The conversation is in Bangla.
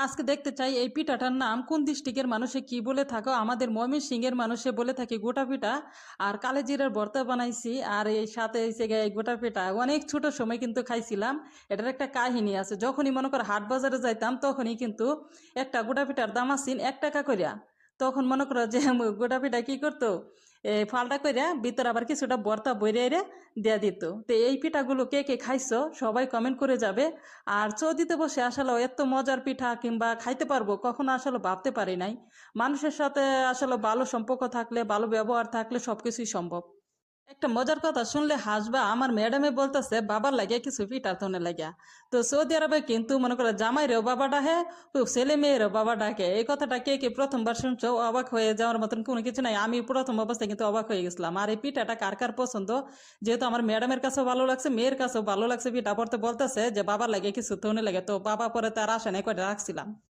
আজকে দেখতে চাই এই পিঠাটার নাম কোন ডিস্ট্রিক্টের মানুষে কি বলে থাকো। আমাদের ময়মনসিংহের মানুষে বলে থাকি গোটা পিঠা। আর কালেজিরার ভর্তা বানাইছি, আর এই সাথে হয়েছে গিয়ে এই গোটা পিঠা অনেক ছোট সময় কিন্তু খাইছিলাম। এটার একটা কাহিনী আছে, যখনই মনে করো হাট বাজারে যাইতাম তখনই কিন্তু একটা গোটা পিঠার দাম আসিন 1 টাকা করিয়া। তখন মনে করো যে গোটা পিঠা কি করতো, এই ফালটা কইরা ভিতর আবার কিছুটা ভর্তা বইরে দিয়ে দিত। তো এই পিঠাগুলো কে কে খাইছো সবাই কমেন্ট করে যাবে। আর চৌদিতে বসে আসলে এত মজার পিঠা কিংবা খাইতে পারবো কখনো আসলে ভাবতে পারি নাই। মানুষের সাথে আসলে ভালো সম্পর্ক থাকলে, ভালো ব্যবহার থাকলে সবকিছুই সম্ভব। একটা মজার কথা শুনলে হাসবা, আমার ম্যাডামে বলতেছে বাবার লাগে কিছু পিঠা তনে লাগিয়া। তো সৌদি আরবে কিন্তু মনে করো জামাইরেও বাবা ডাকে, ছেলে মেয়েরও বাবা ডাকে। এই কথাটা কে কে প্রথমবার শুনছো অবাক হয়ে যাওয়ার মতন কোনো কিছু নাই। আমি প্রথম অবস্থায় কিন্তু অবাক হয়ে গেছিলাম। আর এই পিঠাটা কার কার পছন্দ, যেহেতু আমার ম্যাডামের কাছেও ভালো লাগছে, মেয়ের কাছেও ভালো লাগছে, পিঠা পড়তে বলতেছে যে বাবার লাগে কিছু তনে লাগে। তো বাবা পরে তার আসে নাই কয়টা রাখছিলাম।